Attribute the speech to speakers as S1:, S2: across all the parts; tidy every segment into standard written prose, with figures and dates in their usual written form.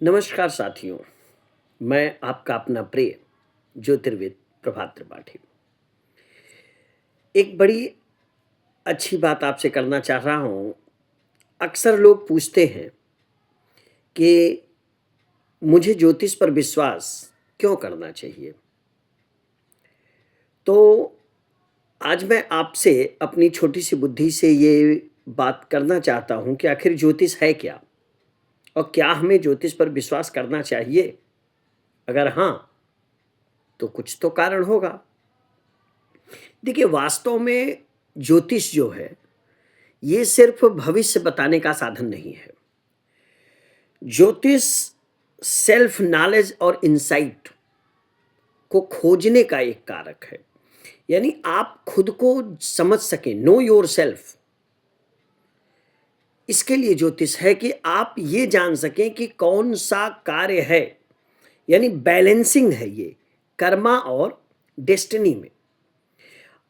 S1: नमस्कार साथियों, मैं आपका अपना प्रिय ज्योतिर्विद प्रभात त्रिपाठी। एक बड़ी अच्छी बात आपसे करना चाह रहा हूँ। अक्सर लोग पूछते हैं कि मुझे ज्योतिष पर विश्वास क्यों करना चाहिए? तो आज मैं आपसे अपनी छोटी-सी बुद्धि से ये बात करना चाहता हूँ कि आखिर ज्योतिष है क्या? और क्या हमें ज्योतिष पर विश्वास करना चाहिए? अगर हाँ, तो कुछ तो कारण होगा। देखिए, वास्तव में ज्योतिष जो है, ये सिर्फ भविष्य बताने का साधन नहीं है। ज्योतिष सेल्फ नॉलेज और इनसाइट को खोजने का एक कारक है। यानी आप खुद को समझ सकें, नो योरसेल्फ। इसके लिए ज्योतिष है कि आप ये जान सकें कि कौन सा कार्य है, यानी बैलेंसिंग है ये कर्मा और डेस्टिनी में।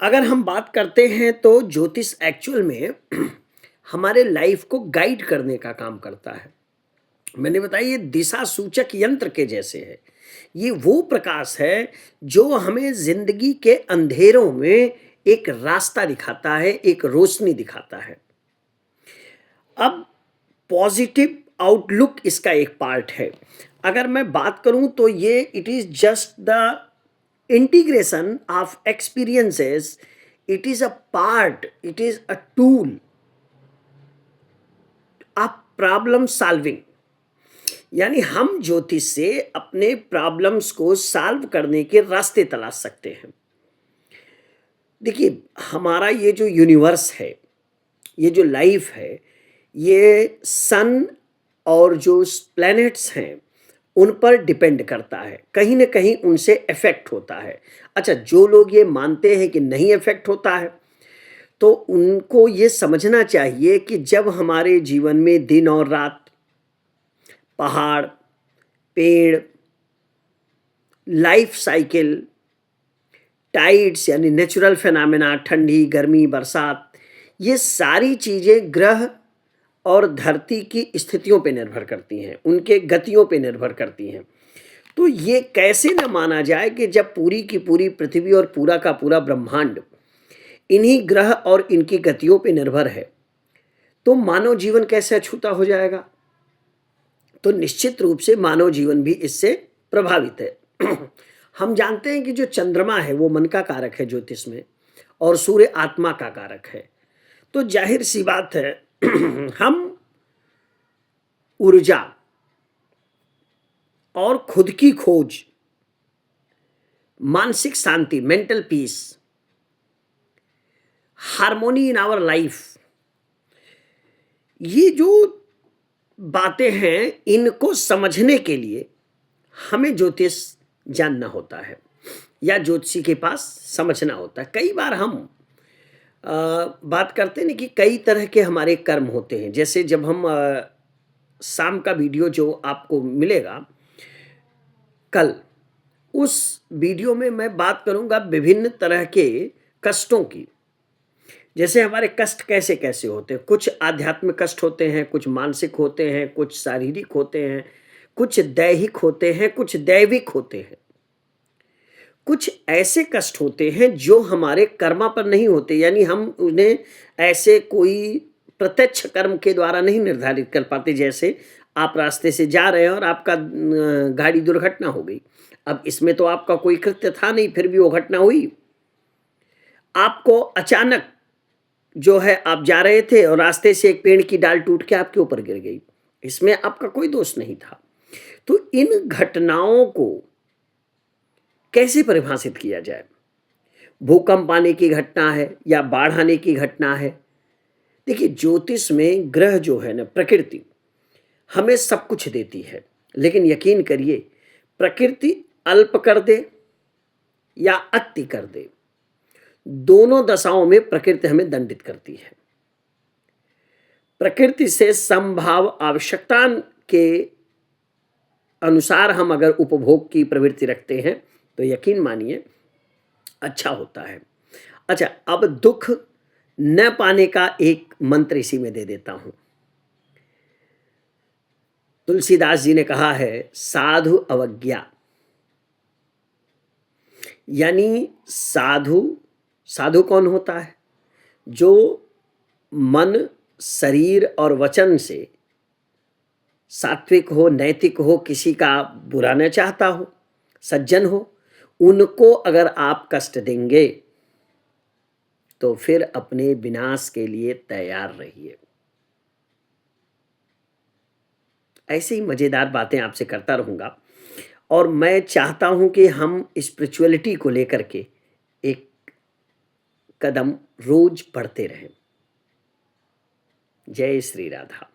S1: अगर हम बात करते हैं तो ज्योतिष एक्चुअल में हमारे लाइफ को गाइड करने का काम करता है। मैंने बताया ये दिशा सूचक यंत्र के जैसे है। ये वो प्रकाश है जो हमें जिंदगी के अंधेरों में एक रास्ता दिखाता है, एक रोशनी दिखाता है। अब पॉजिटिव आउटलुक इसका एक पार्ट है। अगर मैं बात करूं तो ये it is just the integration of experiences, it is a part, it is a tool of problem solving. यानी हम ज्योतिष से अपने प्रॉब्लम्स को सॉल्व करने के रास्ते तलाश सकते हैं। देखिए, हमारा ये जो यूनिवर्स है, ये जो लाइफ है, ये सन और जो प्लैनेट्स हैं उन पर डिपेंड करता है, कहीं ना कहीं उनसे इफेक्ट होता है। अच्छा, जो लोग ये मानते हैं कि नहीं इफेक्ट होता है, तो उनको ये समझना चाहिए कि जब हमारे जीवन में दिन और रात, पहाड़, पेड़, लाइफ साइकिल, टाइड्स यानी नेचुरल फिनोमेना, ठंडी, गर्मी, बरसात, ये सारी चीज़ें ग्रह और धरती की स्थितियों पे निर्भर करती हैं, उनके गतियों पे निर्भर करती हैं। तो ये कैसे न माना जाए कि जब पूरी की पूरी पृथ्वी और पूरा का पूरा ब्रह्मांड इन्हीं ग्रह और इनकी गतियों पे निर्भर है, तो मानव जीवन कैसे अछूता हो जाएगा? तो निश्चित रूप से मानव जीवन भी इससे प्रभावित है। हम जानते हैं कि जो चंद्रमा है वो मन का कारक है ज्योतिष में, और सूर्य आत्मा का कारक है। तो जाहिर सी बात है हम ऊर्जा और खुद की खोज, मानसिक शांति, mental peace, harmony in our life, ये जो बातें हैं इनको समझने के लिए हमें ज्योतिष जानना होता है या ज्योतिषी के पास समझना होता है। कई बार हम बात करते हैं ना कि कई तरह के हमारे कर्म होते हैं। जैसे जब हम शाम का वीडियो जो आपको मिलेगा कल, उस वीडियो में मैं बात करूंगा विभिन्न तरह के कष्टों की। जैसे हमारे कष्ट कैसे कैसे होते हैं, कुछ आध्यात्मिक कष्ट होते हैं, कुछ मानसिक होते हैं, कुछ शारीरिक होते हैं, कुछ दैहिक होते हैं, कुछ दैविक होते हैं। कुछ ऐसे कष्ट होते हैं जो हमारे कर्मा पर नहीं होते, यानी हम उन्हें ऐसे कोई प्रत्यक्ष कर्म के द्वारा नहीं निर्धारित कर पाते। जैसे आप रास्ते से जा रहे हैं और आपका गाड़ी दुर्घटना हो गई। अब इसमें तो आपका कोई कृत्य था नहीं, फिर भी वो घटना हुई। आपको अचानक जो है, आप जा रहे थे और रास्ते से एक पेड़ की डाल टूट के आपके ऊपर गिर गई, इसमें आपका कोई दोष नहीं था। तो इन घटनाओं को कैसे परिभाषित किया जाए? भूकंप आने की घटना है या बाढ़ आने की घटना है? देखिए, ज्योतिष में ग्रह जो है ना, प्रकृति हमें सब कुछ देती है, लेकिन यकीन करिए प्रकृति अल्प कर दे या अति कर दे, दोनों दशाओं में प्रकृति हमें दंडित करती है। प्रकृति से समभाव आवश्यकता के अनुसार हम अगर उपभोग की प्रवृत्ति रखते हैं तो यकीन मानिए अच्छा होता है। अच्छा, अब दुख न पाने का एक मंत्र इसी में दे देता हूं। तो तुलसीदास जी ने कहा है साधु अवज्ञा, यानी साधु, साधु कौन होता है? जो मन, शरीर और वचन से सात्विक हो, नैतिक हो, किसी का बुरा न चाहता हो, सज्जन हो, उनको अगर आप कष्ट देंगे तो फिर अपने विनाश के लिए तैयार रहिए। ऐसे ही मजेदार बातें आपसे करता रहूंगा और मैं चाहता हूं कि हम स्पिरिचुअलिटी को लेकर के एक कदम रोज बढ़ते रहें। जय श्री राधा।